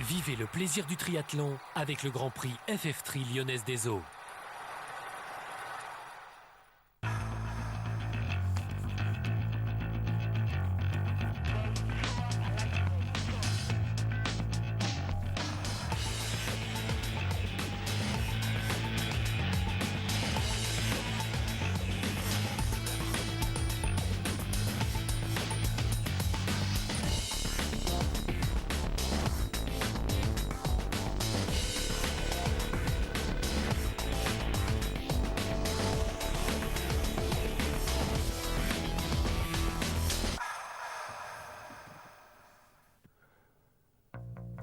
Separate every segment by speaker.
Speaker 1: Vivez le plaisir du triathlon avec le Grand Prix FF Tri Lyonnaise des Eaux.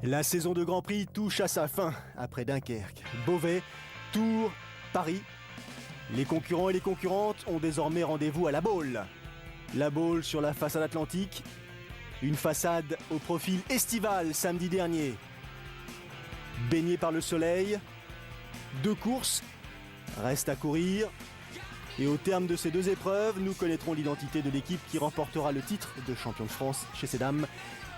Speaker 2: La saison de Grand Prix touche à sa fin après Dunkerque, Beauvais, Tours, Paris. Les concurrents et les concurrentes ont désormais rendez-vous à La Baule. La Baule sur la façade atlantique, une façade au profil estival samedi dernier. Baignée par le soleil, 2 courses restent à courir. Et au terme de ces 2 épreuves, nous connaîtrons l'identité de l'équipe qui remportera le titre de champion de France chez ces dames.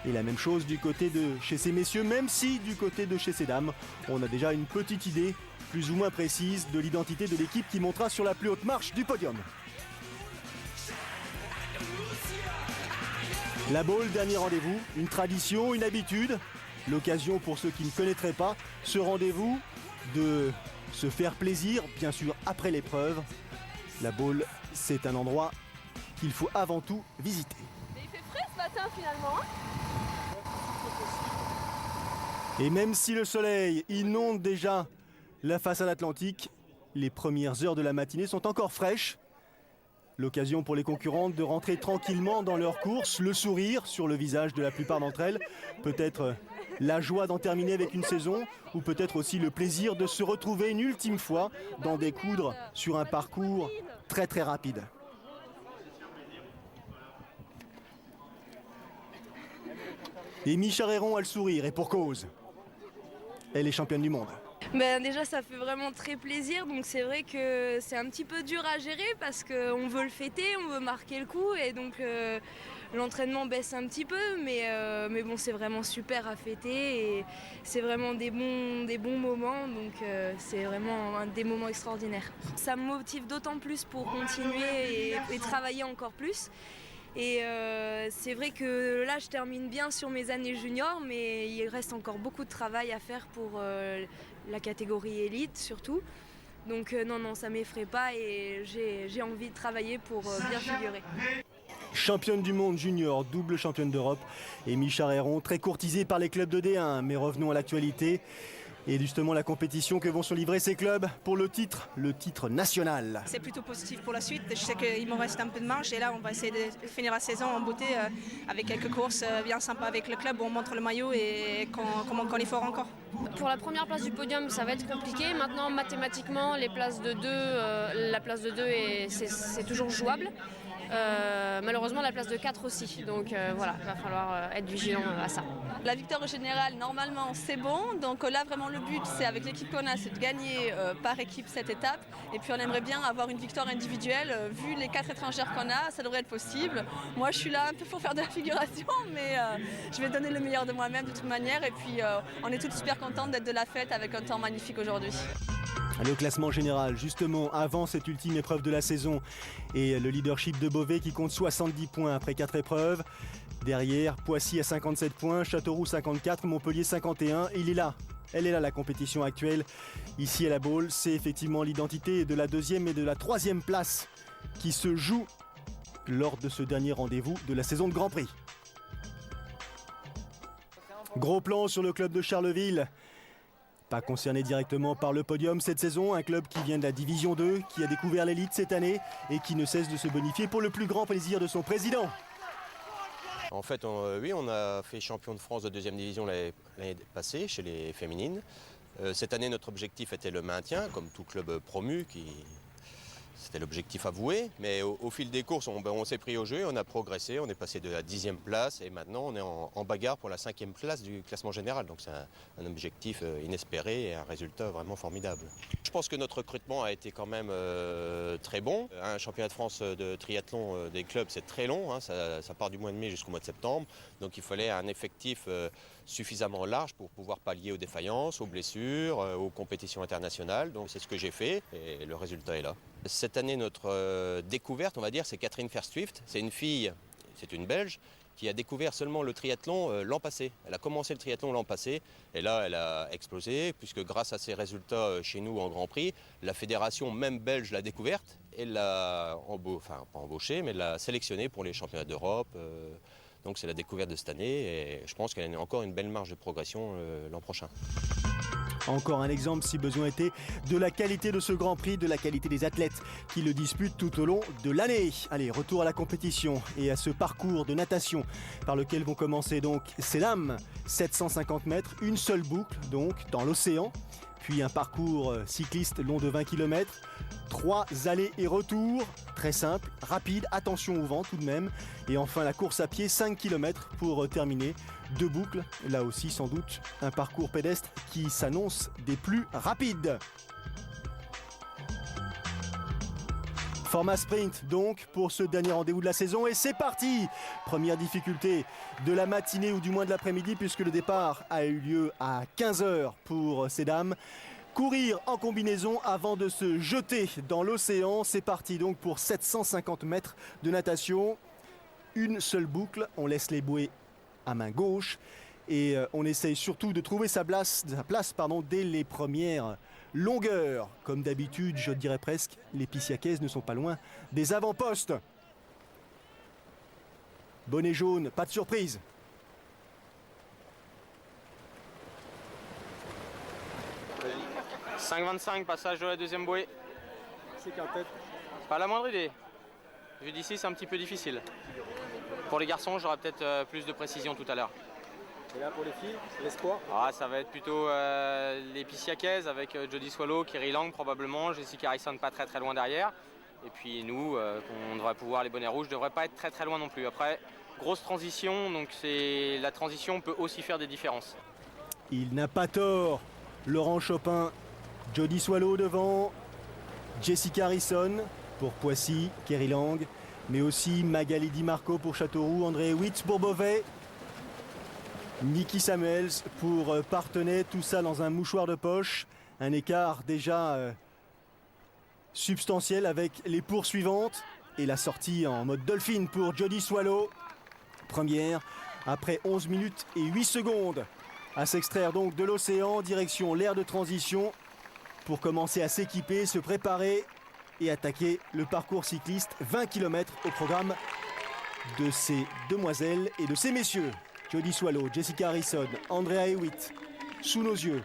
Speaker 2: Et la même chose du côté de chez ces messieurs, même si du côté de chez ces dames, on a déjà une petite idée plus ou moins précise de l'identité de l'équipe qui montera sur la plus haute marche du podium. La Baule, dernier rendez-vous, une tradition, une habitude, l'occasion pour ceux qui ne connaîtraient pas ce rendez-vous de se faire plaisir, bien sûr après l'épreuve. La Baule, c'est un endroit qu'il faut avant tout visiter.
Speaker 3: Mais il fait frais ce matin finalement, hein ?
Speaker 2: Et même si le soleil inonde déjà la façade atlantique, les premières heures de la matinée sont encore fraîches. L'occasion pour les concurrentes de rentrer tranquillement dans leur course, le sourire sur le visage de la plupart d'entre elles. Peut-être la joie d'en terminer avec une saison, ou peut-être aussi le plaisir de se retrouver une ultime fois dans des coudres sur un parcours très très rapide. Et Micha Réron a le sourire, et pour cause. Elle est championne du monde.
Speaker 3: Déjà ça fait vraiment très plaisir, donc c'est vrai que c'est un petit peu dur à gérer parce qu'on veut le fêter, on veut marquer le coup et donc l'entraînement baisse un petit peu, mais bon c'est vraiment super à fêter et c'est vraiment des bons moments, donc c'est vraiment des moments extraordinaires. Ça me motive d'autant plus pour continuer et travailler encore plus. Et c'est vrai que là je termine bien sur mes années juniors, mais il reste encore beaucoup de travail à faire pour la catégorie élite surtout. Donc non, ça m'effraie pas et j'ai envie de travailler pour bien figurer.
Speaker 2: Championne du monde junior, double championne d'Europe et Micha Réron, très courtisée par les clubs de D1. Mais revenons à l'actualité et justement la compétition que vont se livrer ces clubs pour le titre national.
Speaker 4: C'est plutôt positif pour la suite. Je sais qu'il me reste un peu de marge et là on va essayer de finir la saison en beauté avec quelques courses bien sympas avec le club où on montre le maillot et qu'on est fort encore.
Speaker 5: Pour la première place du podium, ça va être compliqué. Maintenant, mathématiquement, la place de 2, c'est toujours jouable. Malheureusement, la place de 4 aussi. Donc voilà, il va falloir être vigilant à ça.
Speaker 6: La victoire générale, normalement, c'est bon. Donc là, vraiment, le but, c'est avec l'équipe qu'on a, c'est de gagner par équipe cette étape. Et puis, on aimerait bien avoir une victoire individuelle. Vu les 4 étrangères qu'on a, ça devrait être possible. Moi, je suis là un peu pour faire de la figuration, mais je vais donner le meilleur de moi-même de toute manière. Et puis, on est toutes super contentes d'être de la fête avec un temps magnifique aujourd'hui.
Speaker 2: Allez, au classement général, justement, avant cette ultime épreuve de la saison et le leadership de Beauvais qui compte 70 points après 4 épreuves. Derrière, Poissy à 57 points, Châteauroux 54, Montpellier 51. Il est là, elle est là la compétition actuelle. Ici à la Baule, c'est effectivement l'identité de la 2e et de la 3e place qui se joue lors de ce dernier rendez-vous de la saison de Grand Prix. Gros plan sur le club de Charleville. Pas concerné directement par le podium cette saison, un club qui vient de la Division 2, qui a découvert l'élite cette année et qui ne cesse de se bonifier pour le plus grand plaisir de son président.
Speaker 7: En fait, on a fait champion de France de 2e division l'année passée chez les féminines. Cette année, notre objectif était le maintien, comme tout club promu C'était l'objectif avoué, mais au fil des courses, on s'est pris au jeu, on a progressé, on est passé de la 10e place et maintenant on est en bagarre pour la 5e place du classement général. Donc c'est un objectif inespéré et un résultat vraiment formidable. Je pense que notre recrutement a été quand même très bon. Un championnat de France de triathlon des clubs, c'est très long, hein, ça part du mois de mai jusqu'au mois de septembre. Donc il fallait un effectif suffisamment large pour pouvoir pallier aux défaillances, aux blessures, aux compétitions internationales. Donc c'est ce que j'ai fait et le résultat est là. Cette année, notre découverte, on va dire, c'est Catherine Verstuyft. C'est une fille, c'est une Belge, qui a découvert seulement le triathlon l'an passé. Elle a commencé le triathlon l'an passé et là, elle a explosé puisque grâce à ses résultats chez nous en Grand Prix, la fédération même belge l'a découverte et l'a pas embauchée, mais l'a sélectionnée pour les championnats d'Europe. Donc c'est la découverte de cette année et je pense qu'elle a encore une belle marge de progression l'an prochain.
Speaker 2: Encore un exemple, si besoin était, de la qualité de ce Grand Prix, de la qualité des athlètes qui le disputent tout au long de l'année. Allez, retour à la compétition et à ce parcours de natation par lequel vont commencer donc ces dames. 750 mètres, une seule boucle donc dans l'océan, puis un parcours cycliste long de 20 km, 3 allers et retours, très simple, rapide, attention au vent tout de même, et enfin la course à pied, 5 km pour terminer. 2 boucles, là aussi sans doute un parcours pédestre qui s'annonce des plus rapides. Format sprint donc pour ce dernier rendez-vous de la saison et c'est parti. Première difficulté de la matinée ou du moins de l'après-midi puisque le départ a eu lieu à 15h pour ces dames. Courir en combinaison avant de se jeter dans l'océan. C'est parti donc pour 750 mètres de natation. Une seule boucle, on laisse les bouées à main gauche et on essaye surtout de trouver sa place dès les premières longueurs. Comme d'habitude, je dirais presque, les Pissiacaises ne sont pas loin des avant-postes. Bonnet jaune, pas de surprise.
Speaker 8: « 5,25, passage de la deuxième bouée. »
Speaker 9: C'est qu'en tête.
Speaker 8: Pas la moindre idée. Vu d'ici, c'est un petit peu difficile. Pour les garçons, j'aurai peut-être plus de précision tout à l'heure.
Speaker 9: Et là pour les filles, l'espoir?
Speaker 8: Ça va être plutôt les Pissiacaises avec Jodie Swallow, Kerry Lang probablement, Jessica Harrison pas très loin derrière. Et puis nous, on devrait pouvoir, les bonnets rouges, ne devraient pas être très loin non plus. Après, grosse transition, donc la transition peut aussi faire des différences.
Speaker 2: Il n'a pas tort, Laurent Chopin, Jodie Swallow devant, Jessica Harrison pour Poissy, Kerry Lang, mais aussi Magali Di Marco pour Châteauroux, André Witt pour Beauvais, Niki Samuels pour Parthenay, tout ça dans un mouchoir de poche. Un écart déjà substantiel avec les poursuivantes et la sortie en mode Dolphin pour Jodie Swallow. Première après 11 minutes et 8 secondes à s'extraire donc de l'océan, direction l'aire de transition pour commencer à s'équiper, se préparer et attaquer le parcours cycliste. 20 km au programme de ces demoiselles et de ces messieurs. Jodie Swallow, Jessica Harrison, Andrea Hewitt, sous nos yeux.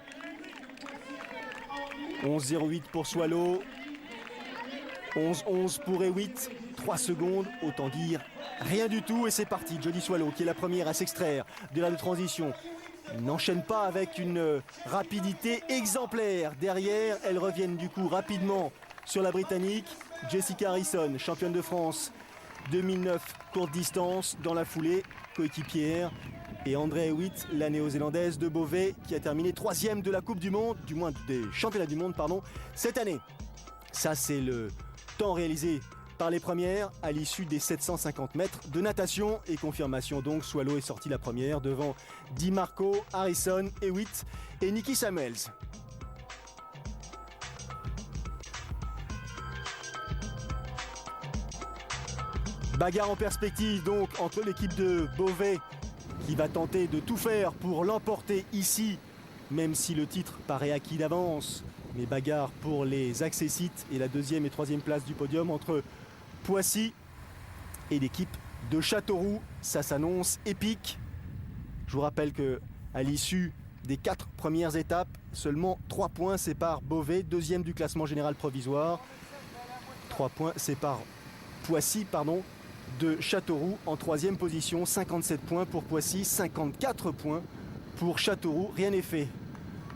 Speaker 2: 11,08 pour Swallow, 11,11 pour Hewitt, 3 secondes, autant dire rien du tout. Et c'est parti, Jodie Swallow qui est la première à s'extraire de la transition. N'enchaîne pas avec une rapidité exemplaire. Derrière, elles reviennent du coup rapidement sur la Britannique. Jessica Harrison, championne de France 2009 courte distance dans la foulée, coéquipière. Et Andrea Hewitt, la néo-zélandaise de Beauvais, qui a terminé 3e de la Coupe du Monde, du moins des championnats du monde, cette année. Ça, c'est le temps réalisé par les premières à l'issue des 750 mètres de natation. Et confirmation donc, Swallow est sortie la première devant Di Marco, Harrison, Hewitt et Niki Samuels. Bagarre en perspective donc entre l'équipe de Beauvais qui va tenter de tout faire pour l'emporter ici, même si le titre paraît acquis d'avance. Mais bagarre pour les accessites et la 2e et 3e place du podium entre Poissy et l'équipe de Châteauroux. Ça s'annonce épique. Je vous rappelle qu'à l'issue des 4 premières étapes, seulement 3 points séparent Beauvais, 2e du classement général provisoire. 3 points séparent Poissy, de Châteauroux en 3e position. 57 points pour Poissy, 54 points pour Châteauroux. Rien n'est fait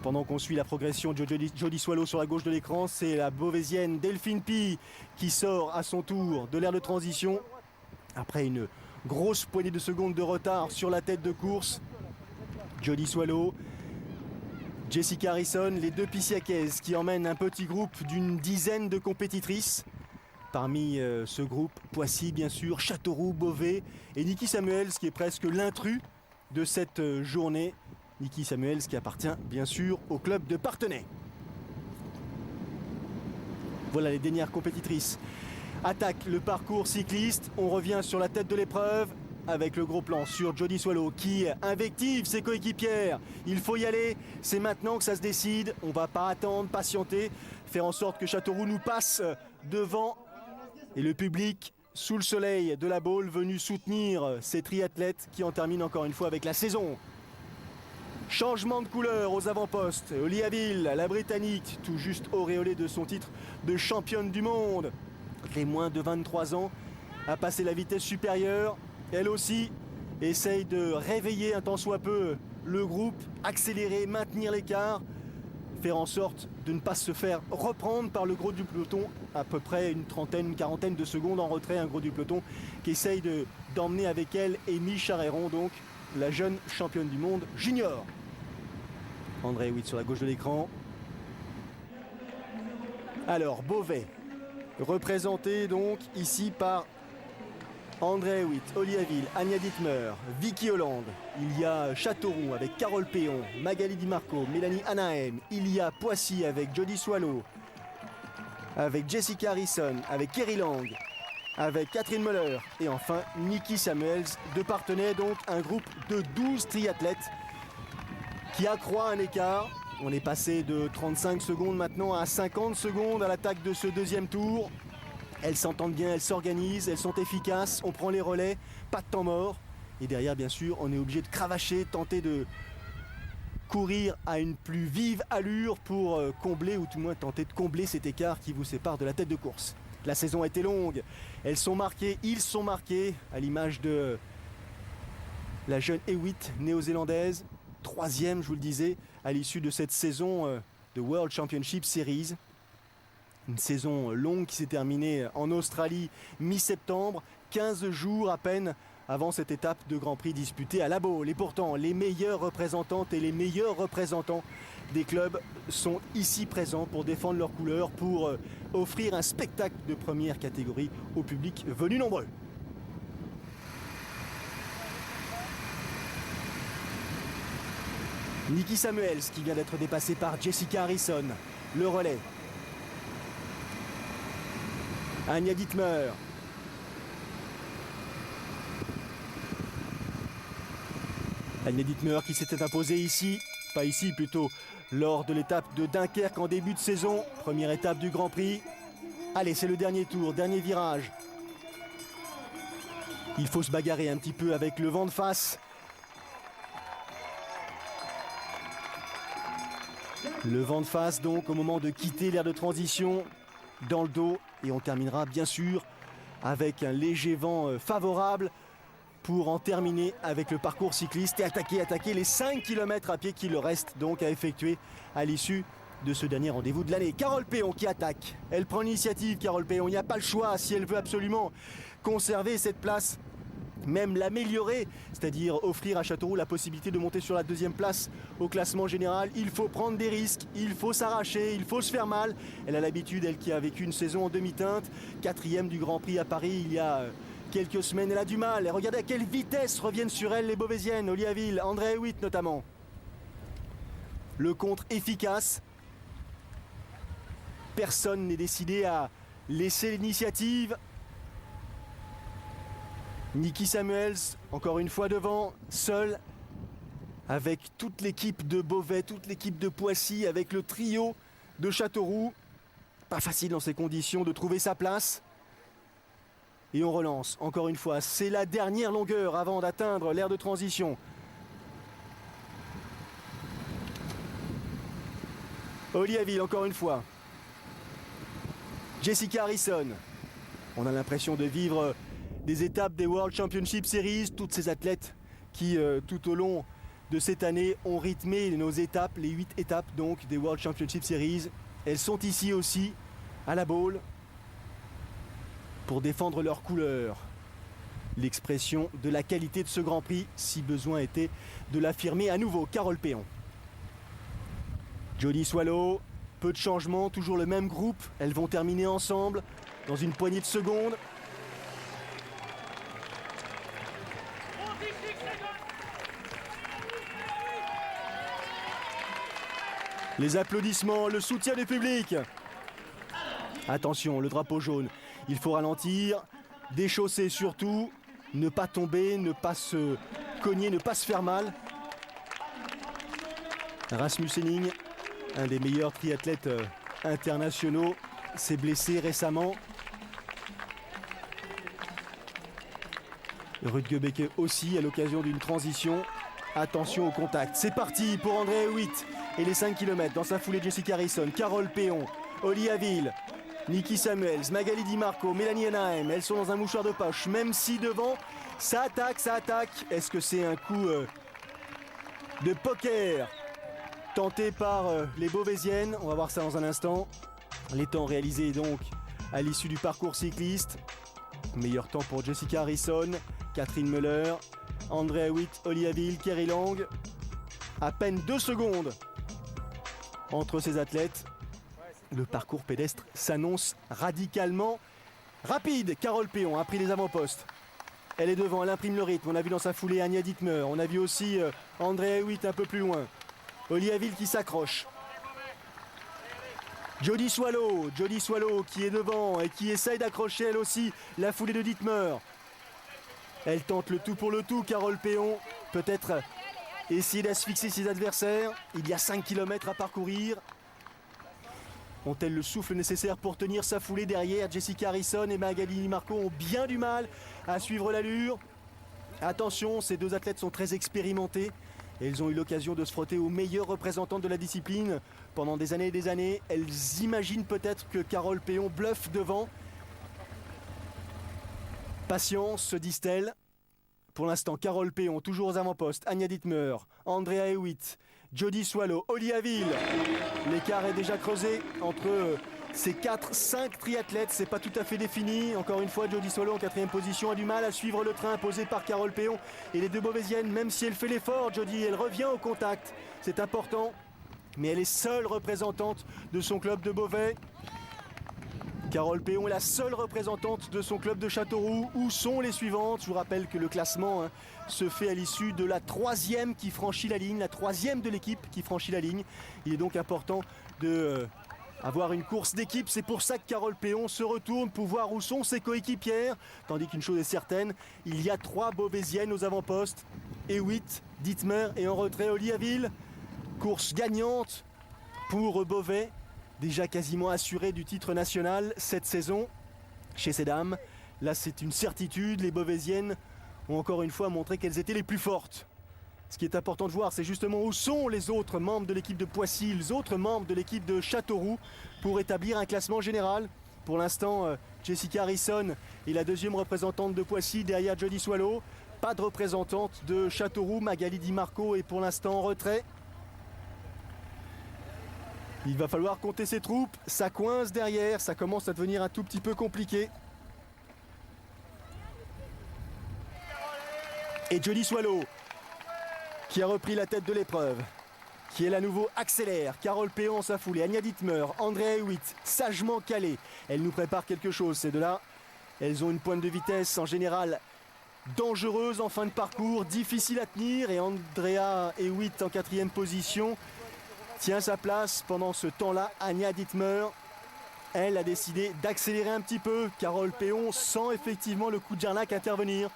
Speaker 2: Pendant qu'on suit la progression de Jody Swallow sur la gauche de l'écran, c'est la Beauvaisienne Delphine Py qui sort à son tour de l'aire de transition. Après une grosse poignée de secondes de retard sur la tête de course. Jody Swallow, Jessica Harrison, les deux Pissiakaises qui emmènent un petit groupe d'une dizaine de compétitrices. Parmi ce groupe, Poissy bien sûr, Châteauroux, Beauvais et Niki Samuels qui est presque l'intrus de cette journée. Niki Samuels qui appartient bien sûr au club de Parthenay. Voilà les dernières compétitrices. Attaque le parcours cycliste, on revient sur la tête de l'épreuve avec le gros plan sur Jody Swallow qui invective ses coéquipières. Il faut y aller, c'est maintenant que ça se décide, on ne va pas attendre, patienter, faire en sorte que Châteauroux nous passe devant. Et le public sous le soleil de la Baule venu soutenir ces triathlètes qui en terminent encore une fois avec la saison. Changement de couleur aux avant-postes. Oliaville, la Britannique, tout juste auréolée de son titre de championne du monde. Les moins de 23 ans a passé la vitesse supérieure. Elle aussi essaye de réveiller un tant soit peu le groupe, accélérer, maintenir l'écart, faire en sorte de ne pas se faire reprendre par le gros du peloton, à peu près une trentaine, une quarantaine de secondes en retrait, un gros du peloton qui essaye d'emmener avec elle Amy Charéron, donc la jeune championne du monde junior. André Witt sur la gauche de l'écran. Alors, Beauvais, représenté donc ici par André Witt, Oliaville, Anya Dittmer, Vicky Hollande. Il y a Châteauroux avec Carole Péon, Magali Di Marco, Mélanie Anaheim. Il y a Poissy avec Jody Swallow, avec Jessica Harrison, avec Kerry Lang, avec Catherine Müller et enfin Niki Samuels de Parthenay. Donc un groupe de 12 triathlètes qui accroît un écart. On est passé de 35 secondes maintenant à 50 secondes à l'attaque de ce deuxième tour. Elles s'entendent bien, elles s'organisent, elles sont efficaces, on prend les relais, pas de temps mort. Et derrière, bien sûr, on est obligé de cravacher, tenter de courir à une plus vive allure pour combler, ou tout le moins tenter de combler cet écart qui vous sépare de la tête de course. La saison a été longue, elles sont marquées, ils sont marqués, à l'image de la jeune Hewitt néo-zélandaise, troisième, je vous le disais, à l'issue de cette saison de World Championship Series. Une saison longue qui s'est terminée en Australie mi-septembre, 15 jours à peine avant cette étape de Grand Prix disputée à La Baule. Et pourtant, les meilleures représentantes et les meilleurs représentants des clubs sont ici présents pour défendre leurs couleurs, pour offrir un spectacle de première catégorie au public venu nombreux. Niki Samuels qui vient d'être dépassé par Jessica Harrison. Le relais. Anya Dittmer. Anya Dittmer qui s'était imposée ici, pas ici plutôt, lors de l'étape de Dunkerque en début de saison. Première étape du Grand Prix. Allez, c'est le dernier tour, dernier virage. Il faut se bagarrer un petit peu avec le vent de face. Le vent de face donc au moment de quitter l'aire de transition dans le dos. Et on terminera bien sûr avec un léger vent favorable pour en terminer avec le parcours cycliste et attaquer les 5 km à pied qu'il leur reste donc à effectuer à l'issue de ce dernier rendez-vous de l'année. Carole Péon qui attaque. Elle prend l'initiative, Carole Péon. Il n'y a pas le choix si elle veut absolument conserver cette place, même l'améliorer, c'est-à-dire offrir à Châteauroux la possibilité de monter sur la deuxième place au classement général. Il faut prendre des risques, il faut s'arracher, il faut se faire mal. Elle a l'habitude, elle qui a vécu une saison en demi-teinte, 4e du Grand Prix à Paris il y a quelques semaines. Elle a du mal. Et regardez à quelle vitesse reviennent sur elle les Beauvaisiennes, Oliaville, André Hewitt notamment. Le contre efficace. Personne n'est décidé à laisser l'initiative. Niki Samuels, encore une fois devant, seul, avec toute l'équipe de Beauvais, toute l'équipe de Poissy, avec le trio de Châteauroux. Pas facile dans ces conditions de trouver sa place. Et on relance, encore une fois, c'est la dernière longueur avant d'atteindre l'aire de transition. Oliaville, encore une fois. Jessica Harrison. On a l'impression de vivre des étapes des World Championship Series, toutes ces athlètes qui, tout au long de cette année ont rythmé nos étapes, les 8 étapes donc des World Championship Series. Elles sont ici aussi, à la Baule, pour défendre leurs couleurs. L'expression de la qualité de ce Grand Prix, si besoin était de l'affirmer à nouveau. Carole Péon. Jody Swallow, peu de changements, toujours le même groupe. Elles vont terminer ensemble dans une poignée de secondes. Les applaudissements, le soutien du public. Attention, le drapeau jaune. Il faut ralentir, déchausser surtout, ne pas tomber, ne pas se cogner, ne pas se faire mal. Rasmus Henning, un des meilleurs triathlètes internationaux, s'est blessé récemment. Rutgebeke aussi à l'occasion d'une transition. Attention au contact. C'est parti pour Andrea Hewitt et les 5 km. Dans sa foulée, Jessica Harrison, Carole Péon, Oli Haville, Niki Samuels, Magali Di Marco, Mélanie Anaheim. Elles sont dans un mouchoir de poche. Même si devant, ça attaque, ça attaque. Est-ce que c'est un coup de poker tenté par les Beauvaisiennes? On va voir ça dans un instant. Les temps réalisés donc à l'issue du parcours cycliste. Meilleur temps pour Jessica Harrison, Catherine Müller, Andrea Hewitt, Oli Haville, Kerry Lang. À peine 2 secondes entre ces athlètes. Le parcours pédestre s'annonce radicalement rapide. Carole Péon a pris les avant-postes. Elle est devant, elle imprime le rythme. On a vu dans sa foulée Anya Dittmer. On a vu aussi Andrea Hewitt un peu plus loin. Oli Haville qui s'accroche. Jody Swallow qui est devant et qui essaye d'accrocher elle aussi la foulée de Dittmer. Elle tente le tout pour le tout, Carole Péon. Peut-être essayer d'asphyxier ses adversaires. Il y a 5 km à parcourir. Ont-elles le souffle nécessaire pour tenir sa foulée derrière? Jessica Harrison et Magali Di Marco ont bien du mal à suivre l'allure. Attention, ces deux athlètes sont très expérimentés. Elles ont eu l'occasion de se frotter aux meilleures représentantes de la discipline pendant des années et des années. Elles imaginent peut-être que Carole Péon bluffe devant. Patience, se disent-elles. Pour l'instant, Carole Péon, toujours aux avant-postes. Anya Dittmer, Andrea Hewitt, Jody Swallow, Oli Haville. L'écart est déjà creusé entre ces 4-5 triathlètes. C'est pas tout à fait défini. Encore une fois, Jody Swallow en 4e position a du mal à suivre le train imposé par Carole Péon. Et les deux Beauvaisiennes, même si elle fait l'effort, Jody, elle revient au contact. C'est important. Mais elle est seule représentante de son club de Beauvais. Carole Péon est la seule représentante de son club de Châteauroux. Où sont les suivantes? Je vous rappelle que le classement se fait à l'issue de la 3e qui franchit la ligne, la 3e de l'équipe qui franchit la ligne. Il est donc important de avoir une course d'équipe. C'est pour ça que Carole Péon se retourne pour voir où sont ses coéquipières. Tandis qu'une chose est certaine, il y a 3 Beauvaisiennes aux avant-postes. Hewitt, Dittmer et en retrait Oli Haville. Course gagnante pour Beauvais. Déjà quasiment assuré du titre national cette saison chez ces dames. Là, c'est une certitude. Les Beauvaisiennes ont encore une fois montré qu'elles étaient les plus fortes. Ce qui est important de voir, c'est justement où sont les autres membres de l'équipe de Poissy, les autres membres de l'équipe de Châteauroux pour établir un classement général. Pour l'instant, Jessica Harrison est la 2e représentante de Poissy derrière Jody Swallow. Pas de représentante de Châteauroux. Magali Di Marco est pour l'instant en retrait. Il va falloir compter ses troupes, ça coince derrière, ça commence à devenir un tout petit peu compliqué. Et Jody Swallow, qui a repris la tête de l'épreuve, qui elle à nouveau accélère. Carole Péon en sa foulée, Anya Dittmer, Andrea Hewitt, sagement calée. Elle nous prépare quelque chose, ces deux-là. Elles ont une pointe de vitesse en général dangereuse en fin de parcours, difficile à tenir. Et Andrea Hewitt en 4e position tient sa place pendant ce temps-là. Anya Dittmer, elle a décidé d'accélérer un petit peu. Carole Péon sent effectivement le coup de Jarnac intervenir.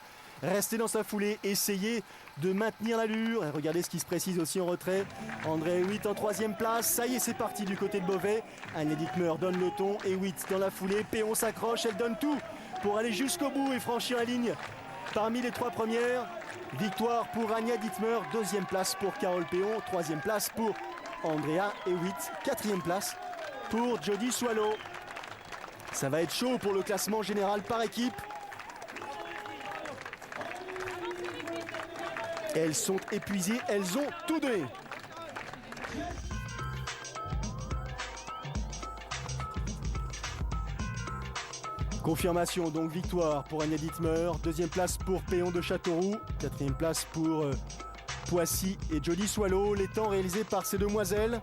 Speaker 2: Rester dans sa foulée, essayer de maintenir l'allure. Et regardez ce qui se précise aussi en retrait. Andrea Hewitt en 3e place. Ça y est, c'est parti du côté de Beauvais. Anya Dittmer donne le ton. Hewitt dans la foulée. Péon s'accroche. Elle donne tout pour aller jusqu'au bout et franchir la ligne parmi les 3 premières. Victoire pour Anya Dittmer. 2e place pour Carole Péon. 3e place pour Andrea Hewitt, 4e place pour Jody Swallow. Ça va être chaud pour le classement général par équipe. Elles sont épuisées, elles ont tout donné. Confirmation, donc victoire pour Anya Dittmer, deuxième place pour Péon de Châteauroux, quatrième place pour Poissy et Jody Swallow. Les temps réalisés par ces demoiselles.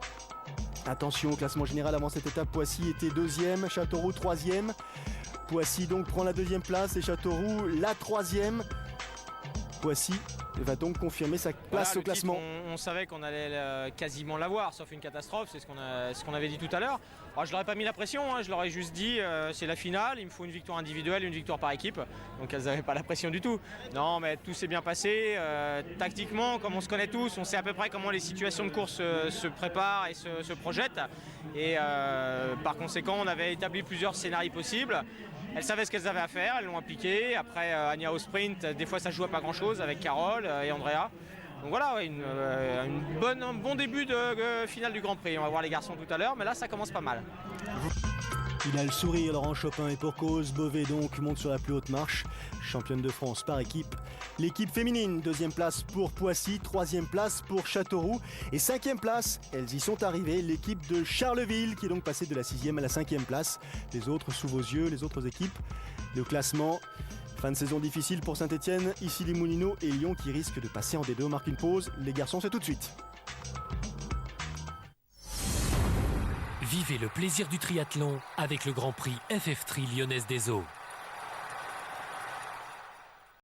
Speaker 2: Attention au classement général avant cette étape, Poissy était deuxième, Châteauroux troisième. Poissy donc prend la deuxième place et Châteauroux la troisième. Poissy va donc confirmer sa place au classement.
Speaker 10: On savait qu'on allait quasiment l'avoir, sauf une catastrophe, c'est ce qu'on avait dit tout à l'heure. Je leur ai pas mis la pression, je leur ai juste dit c'est la finale, il me faut une victoire individuelle, une victoire par équipe. Donc elles n'avaient pas la pression du tout. Non, mais tout s'est bien passé. Tactiquement, comme on se connaît tous, on sait à peu près comment les situations de course se préparent et se projettent. Et par conséquent, on avait établi plusieurs scénarios possibles. Elles savaient ce qu'elles avaient à faire, elles l'ont appliqué. Après, Anya au sprint, des fois ça joue à pas grand-chose avec Carole et Andrea. Donc voilà, ouais, un bon début de finale du Grand Prix. On va voir les garçons tout à l'heure, mais là ça commence pas mal.
Speaker 2: Il a le sourire, Laurent Chopin, et pour cause, Beauvais donc monte sur la plus haute marche. Championne de France par équipe. L'équipe féminine, deuxième place pour Poissy, troisième place pour Châteauroux et cinquième place, elles y sont arrivées, l'équipe de Charleville qui est donc passée de la 6e à la 5e place. Les autres sous vos yeux, les autres équipes. Le classement, fin de saison difficile pour Saint-Etienne, ici les Moulineaux et Lyon qui risquent de passer en D2. On marque une pause, les garçons c'est tout de suite.
Speaker 1: Vivez le plaisir du triathlon avec le Grand Prix FF3 Lyonnaise des Eaux.